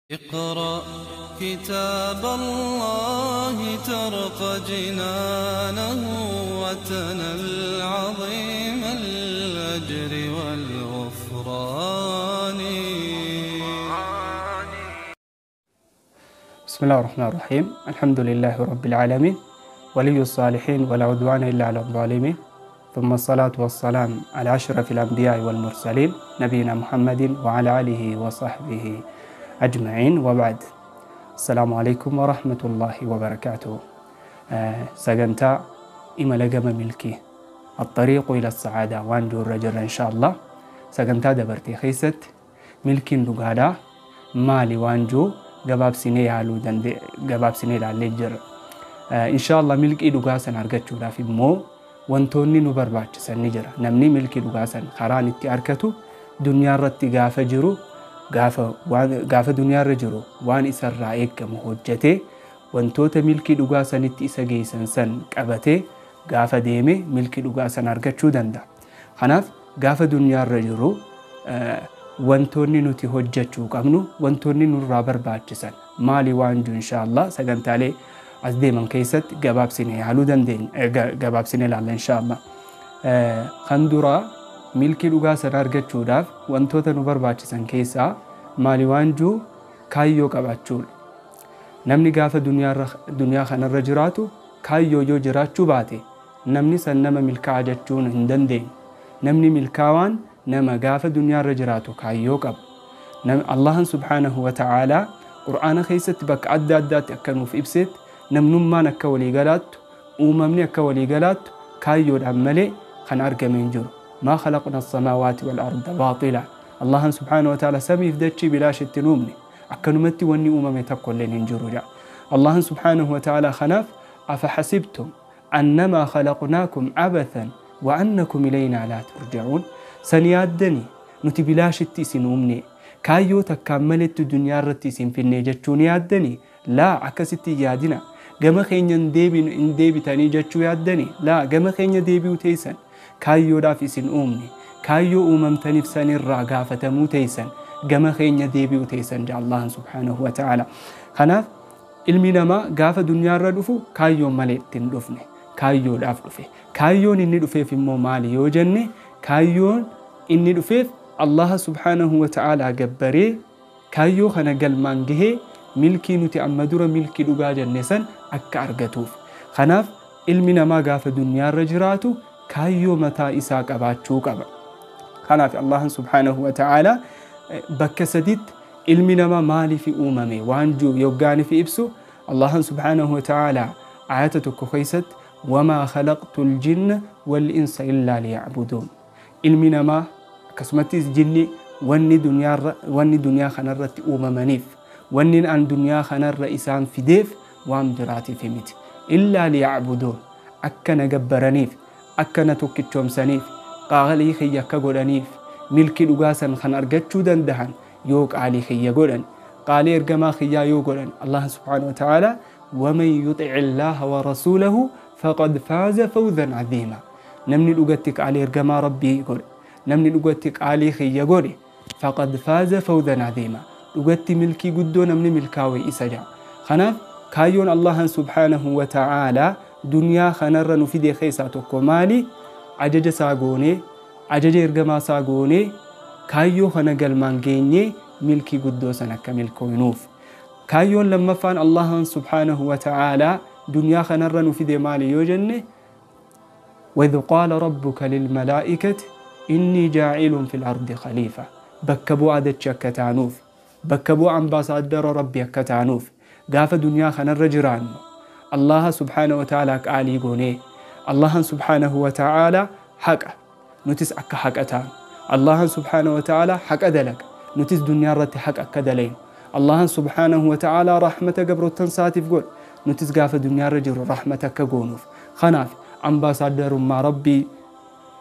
اقرأ كتاب الله ترق جنانه وتنل عظيم الأجر والغفران. بسم الله الرحمن الرحيم. الحمد لله رب العالمين ولي الصالحين ولا عدوان إلا على الظالمين، ثم الصلاة والسلام على أشرف الأنبياء والمرسلين نبينا محمد وعلى آله وصحبه أجمعين، وبعد. السلام عليكم ورحمة الله وبركاته. سجنتا إما لقم ملكي الطريق إلى السعادة وانجو الرجل إن شاء الله. سجنتا دبرتي خيست ملكي لقادا مالي وانجو قباب سنة يالو دندي قباب سنة لالجر إن شاء الله ملكي لقاسا أرقتشو لا في مو وانتوني نبرباتش سنجر نمني ملكي لقاسا خراني أركتو دنيا رتي قافة جرو gaafa dunyaarra jiru waan isarraa eegamu hojjetee wantoota milkii dhugaa sanitti isa geessan san qabatee gaafa deeme milkii dhugaa san argachuu danda'a. Kanaaf gaafa dunyaarra jiru wantoonni nuti hojjechuu qabnu, wantoonni nurraa barbaachisan maali waan jiru inshaallah sagantaalee as deeman keessatti gabaabsinee haaluu dandeenya, gabaabsinee ilaalla inshaallah. Kan duraa milkii dhugaa sana argachuudhaaf wantoota nu barbaachisan keessaa maali waan jiru kaayyoo qabaachuudha. Namni gaafa duniyaa kanarra jiraatu kaayyoo yoo jiraachuu baate namni san nama milkaa'aa jechuun hin dandeenye. Namni milkaa'aan nama gaafa duniyaarra jiraatu kaayyoo qaba. Allahan subhaanahu wa ta'aalaa qur'aana keessatti bakka adda addaatti akka nuuf ibsetti namnummaan akka waliigalaattu, uumamni akka waliigalaattu kaayyoodhaan malee kan argame hin jiru. ما خلقنا السماوات والأرض باطلا. الله سبحانه وتعالى سمي فدتشي بلا شت نومني أكنمتي وني أممي تقول لين جروجا. الله سبحانه وتعالى خناف أفحسبتم أنما خلقناكم عبثا وأنكم إلينا لا ترجعون. سنيادني نتي بلا شت سنومني كايو تكملت الدنيا رتي سن في النجتشون يادني لا عكستي يادنا جما خين ديبي تاني جتشو يادني لا جما خين ديبي وتيسن كايو دافيسين أمني كايو أممتني فسان الرقافة تموتيسن جما خين ديبي وتيسن جاء الله سبحانه وتعالى. خناف المينما قافة دنيا ردفو كايو ملئ تندفني كايو دافدفه كايو إني دفه في مو مالي يوجني كايو إني دفه الله سبحانه وتعالى جبري كايو خنا قل مانجه ملكي نتي أمدور ملكي دقاجة النسان أكارجتوف. خناف المينما قافة دنيا رجراتو كايو متى إساق أباتشو قبا. خناف الله سبحانه وتعالى بكسدت المنما مالي في أممي وانجو يوغاني في إبسو. الله سبحانه وتعالى آياتك خيست وما خلقت الجن والإنس إلا ليعبدون. المنما كسمتيس جني واني دنيا خنرت أممانيف واني أن دنيا خنر إسان في ديف وامدراتي في ميت إلا ليعبدون أكنا جبرانيف أكنا توكيتشوم سنيف قاغلي خيا كغودانيف ملكي دوغاسن خن أرجتشو دندهن يوك علي خيا غودان قالي إرجما خيا يو غودان. الله سبحانه وتعالى ومن يطع الله ورسوله فقد فاز فوزا عظيما. نمني دوغتك علي إرجما ربي غود نمني دوغتك علي خيا غودي فقد فاز فوزا عظيما. دوغتي ملكي غدو نمني ملكاوي إسجا. خنا كايون الله سبحانه وتعالى دنيا خنر نفيد خيساتك مالي عجج ساقوني عجج إرقما ساقوني كايو خنقل مانجيني ملكي قدوسنا كملكو ينوف. كايو لما فان الله سبحانه وتعالى دنيا خنر نفيد مالي يوجني وإذ قال ربك للملائكة إني جاعل في الأرض خليفة. بكبو عدد شكتانوف بكبو أمباسادر ربي كتانوف قاف دنيا خنر جران. الله سبحانه وتعالى قالي قوني الله سبحانه وتعالى حق نتس أك حقتان. الله سبحانه وتعالى حق أدلك نتس دنيا رت حق أكدلين. الله سبحانه وتعالى رحمة قبر التنساتي فقول نتس قاف دنيا رجل رحمتك كقونوف. خناف أمباسادر ما ربي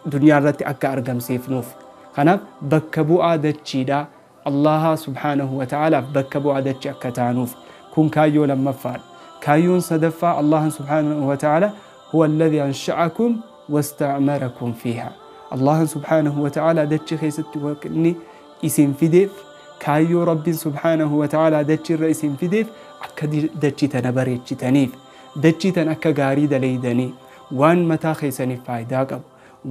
دنيا رت أك أرقم سيفنوف. خناف بكبو عادت شيدا الله سبحانه وتعالى بكبو عادت أكتانوف. كون كايو لما فعل كايون صدفا. الله سبحانه وتعالى هو الذي أنشأكم واستعمركم فيها. الله سبحانه وتعالى دتش خيست وكني اسم في ديف kaayyoo rabbiin subhaanahu wa ta'aalaa dachiirra isin fideef akka dachii tana bareechitaniif, dachii tan akka gaarii daleeydanii waan mataa keessaniif faayidaa qabu,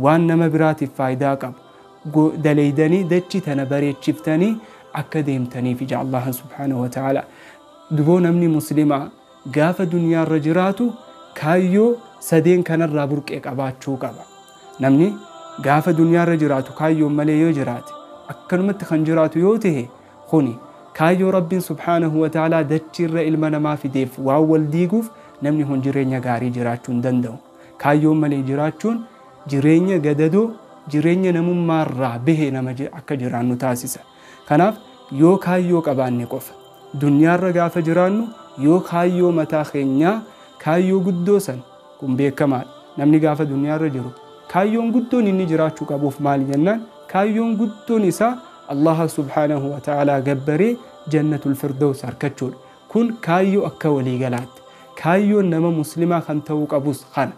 waan nama biraatiif faayidaa qabu daleeydanii dachii tana bareechiftanii akka deemtaniif ija Allah subhaanahu wa ta'aalaa. Duboo namni muslimaa gaafa duniyaarra jiraatu kaayyoo sadeen kanarraa burqee qabaachuu qaba. Namni gaafa duniyaarra jiraatu kaayyoon malee yoo jiraate akkanumatti kan jiraatu yoo ta'e kuni kaayyoo rabbiin subhaanahu wa ta'aalaa dachiirra ilma namaa fideef waan wal diiguuf namni hun jireenya gaarii jiraachuu hin danda'u. Kaayyoon malee jiraachuun jireenya gadadoo, jireenya namummaarraa bahee nama akka jiraannu taasisa. Kanaaf yoo kaayyoo qabaanne qofa duniyaarra gaafa jiraannu yoo kaayyoo mataa keenyaa kaayyoo guddoo san kun beekamaadha. Namni gaafa duniyaarra jiru kaayyoon guddoon inni jiraachuu qabuuf maali jennaan kaayyoon guddoon isaa Allah subhaanahu wa ta'aalaa gabbaree jannatul firdaws argachuudha. Kun kaayyoo akka waliigalaatti. Kaayyoon nama muslimaa kan ta'uu qabus kana.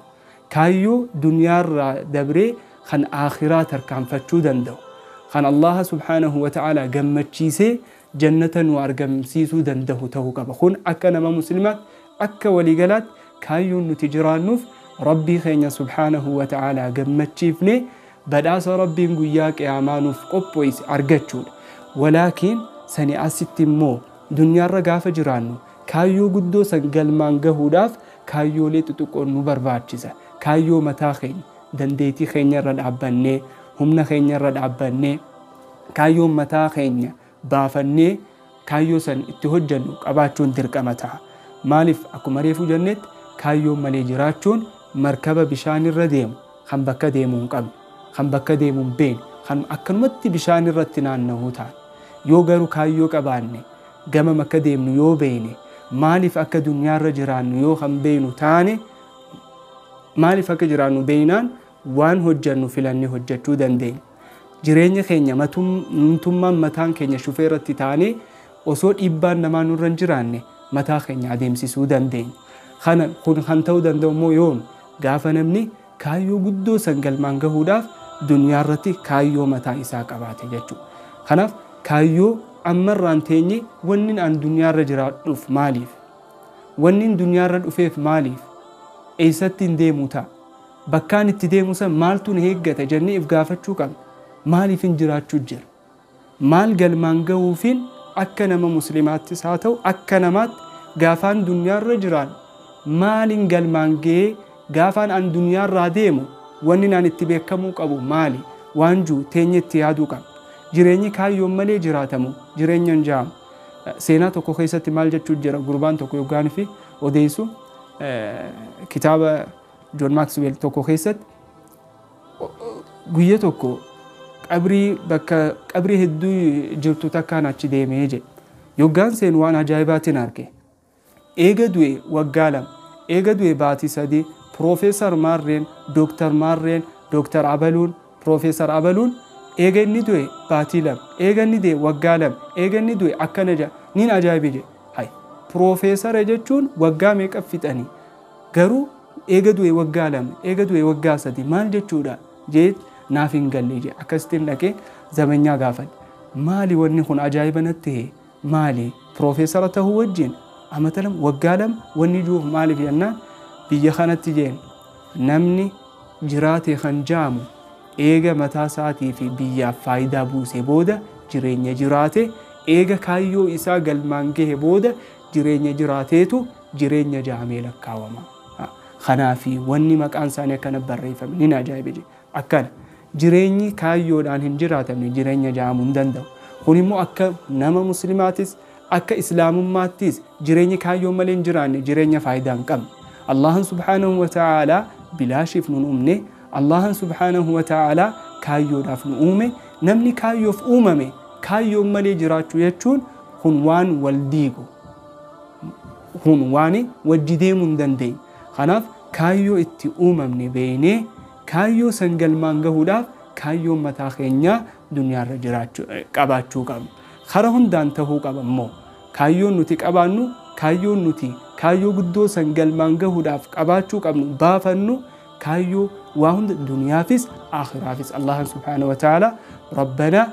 Kaayyoo duniyaarraa dabree kan aakhiraa tarkaanfachuu danda'u. Kan Allah subhaanahu wa ta'aalaa gammachiisee jannata nu argamsiisuu danda'u ta'uu qaba. Kun akka nama muslimaatti akka waliigalaatti kaayyoon nuti jiraannuuf rabbii keenya subhaanahu wa ta'aalaa gammachiifne badhaasa rabbiin guyyaa qiyaamaa nuuf qopheesse argachuudha. Walaakiin sani asitti immoo duniyaarra gaafa jiraannu kaayyoo guddoo san galmaan gahuudhaaf kaayyoolee xixiqqoon nu barbaachisa. Kaayyoo mataa keenya dandeettii keenyarra dhaabbannee humna keenyarra dhaabbannee kaayyoon mataa keenya baafannee kaayyoo san itti hojjannu qabaachuun dirqama ta'a. Maaliif akkuma reefuu jennetti kaayyoon malee jiraachuun markaba bishaanirra deemu kan bakka deemuu hin qabne, kan bakka deemuu hin beekne, kan akkanumatti bishaanirratti naanna'uu ta'a. Yoo garuu kaayyoo qabaanne gama akka deemnu yoo beekne maaliif akka duniyaarra jiraannu yoo kan beeknu taane maaliif akka jiraannu beeknaan waan hojjannu filannee hojjechuu dandeenya. Jireenya keenya mootummaan mataan keenya shufeerratti taanee osoo dhiibbaan namaa nurra hin jiraanne mataa keenya adeemsisuu dandeenya. Kun kan ta'uu danda'u immoo yoom gaafa namni kaayyoo guddoo san galmaan gahuudhaaf duniyaarratti kaayyoo mataa isaa qabaate jechuudha. Kanaaf kaayyoo ammarraan teenye wanni an duniyaarra jiraadhuuf maaliif? Wanni duniyaarra dhufeef maaliif? Eessatti hin deemu ta'a? Bakkaan itti deemu san maaltu na eeggata jennee if gaafachuu qabna. Maaliif hin jiraachuu jira? Maal galmaan gahuufiin akka nama muslimaattis haa ta'u akka namaatti gaafaan duniyaarra jiraan maaliin galmaan gahee gaafaan an duniyaarraa deemu wanni naan itti beekamuu qabu maali? Waan jiru teenye itti yaaduu qabna. Jireenyi kaayyoon malee jiraatamu jireenya hin jaamu. Seenaa tokko keessatti maal jechuu jira gurbaan tokko yookaan fi odeessu kitaaba John Maxwell tokko keessatti guyyaa tokko qabrii hedduu jirtu takkaan achi deemee jedhe. Yoggaan seen waan ajaa'ibaatiin arge. Eega du'e waggaa lama, eega du'e baatii sadii, Profeesar Maarreen, Dooktar Maarreen, Dooktar Abaluun, Profeesar Abaluun eega inni du'e baatii lama, eega inni du'e waggaa lama, eega inni du'e akkana jedha. Niin ajaa'ibe jedhe. Hay Profeesara jechuun waggaa meeqa fixanii? Garuu eega du'e waggaa lama, eega du'e waggaa sadii maal jechuudha? Jeet naaf hin galle jedhe. Akkasittiin dhaqee zamanyaa gaafadhe. Maali wanni kun ajaa'iba natti ta'e? Maali Profeesara ta'uu wajjin amata lama waggaa lama wanni jiruuf maaliif jennaan biyya kanatti jeen namni jiraate kan jaamu eega mataa isaatii fi biyyaaf faayidaa buusee booda jireenya jiraate eega kaayyoo isaa galmaan gahe booda jireenya jiraateetu jireenya jaamee lakkaawama. Kanaafi wanni maqaan isaanii akkana barreeffame ni ajaa'ibe jedhe. Akkana jireenyi kaayyoodhaan hin jiraatamne jireenya jaamuu hin danda'u. Kun immoo akka nama muslimaatis akka islaamummaattis jireenyi kaayyoon malee hin jiraanne jireenya faayidaa hin qabne. Allahan subhaanahu wa ta'aalaa bilaashiif nun uumne, Allahan subhaanahu wa ta'aalaa kaayyoodhaaf nu uume. Namni kaayyoof uumame kaayyoon malee jiraachuu jechuun kun waan wal diigu, kun waan wajji deemuu hin dandeenye. Kanaaf kaayyoo itti uumamne beeknee kaayyoo san galmaan gahuudhaaf kaayyoon mataa keenyaa duniyaarra jiraachuu qabaachuu qabna. Kara hundaan ta'uu qaba immoo kaayyoon nuti qabaannu kaayyoon nuti kaayyoo guddoo san galmaan gahuudhaaf qabaachuu qabnu baafannu kaayyoo waa hunda duniyaafis aakhiraafis. Allah subhaanahu wa ta'ala rabbana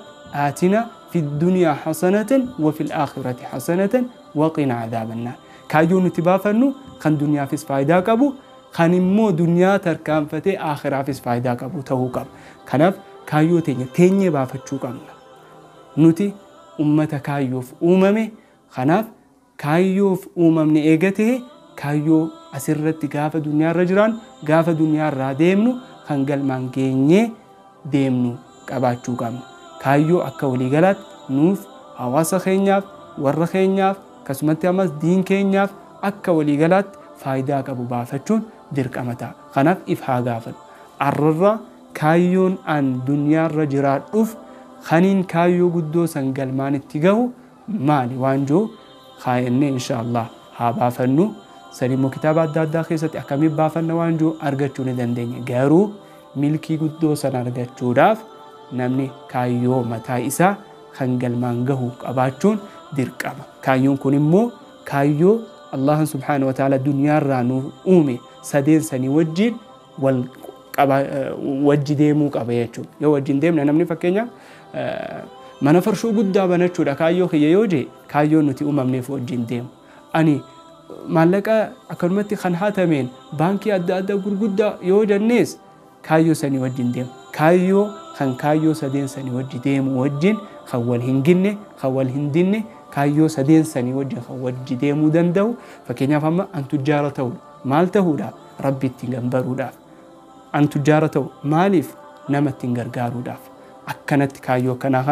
aatina في الدنيا حسنة وفي الآخرة حسنة وقنا عذاب النار كايو نتبافنو خن دنيا فيس فايدا قبو خن مو دنيا تركان فتي آخرة فيس فايدا قبو تهو قب خناف كايو تيني بافتشو قمنا نوتي أمة كايوف خناف كايوف من إيغته كايو أسرت غافة دنيا رجران غافة دنيا را ديمنو خنقل مانكيني ديمنو قباتشو قمنا كايو أكا ولي غلط نوف حواسا خينياف ور خينياف كسمتي أمس دين كينياف أكا ولي غلط فايدا قبو بافتشون درك أمتا خناف إفها غافل عرر كايون أن دنيا رجرات أف خنين كايو قدو سنقل مان اتقاو مالي وانجو خايني إن شاء الله ها بافنو سليمو كتابات دادا خيستي أكامي بافن وانجو أرغتشو ندندين غيرو ملكي قدو سن أرغتشو داف نمني كايو متا إسا خنقل مانغهو قباتشون درقام كايون كونمو كايو الله سبحانه وتعالى دنيا رانو أومي سدين سني وجين وجي ديمو قبايتشو يو وجين ديم نمني فكينيا mana farshoo guddaa banachuudha kaayyoo kiyya yoo jee kaayyoo nuti uumamneef wajjin deemu ani maallaqa akkanumatti kan hatameen baankii adda addaa gurguddaa yoo jennees kaayyoo sanii wajjin deemu kaayyoo sadeen sanii wajji deemu wajjin kan wal hin ginne kan wal hin dinne kaayyoo sadeen sanii wajjin kan wajji deemuu danda'u fakkeenyaaf amma an tujjaara ta'uudha maal ta'uudhaaf rabbi ittiin gambaruudhaaf an tujjaara ta'u maaliif nama ittiin gargaaruudhaaf akkanatti kaayyoo kana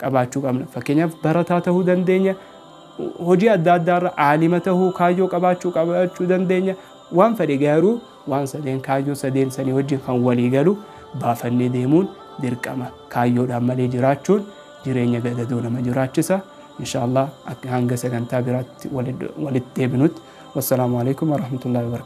qabaachuu qabna fakkeenyaaf barataa ta'uu dandeenya hojii adda addaarra aalima ta'uu kaayyoo qabaachuu dandeenya waan fedhe garuu waan sadeen kaayyoo sadeen sanii wajjin kan walii galu baafannee deemuun dirqama kaayyoodhaan malee jiraachuun jireenya gadadoo nama jiraachisa inshallah hanga sagantaa biraatti walitti deebinutti wassalamu alaikum warahmatullahi wabarakatuh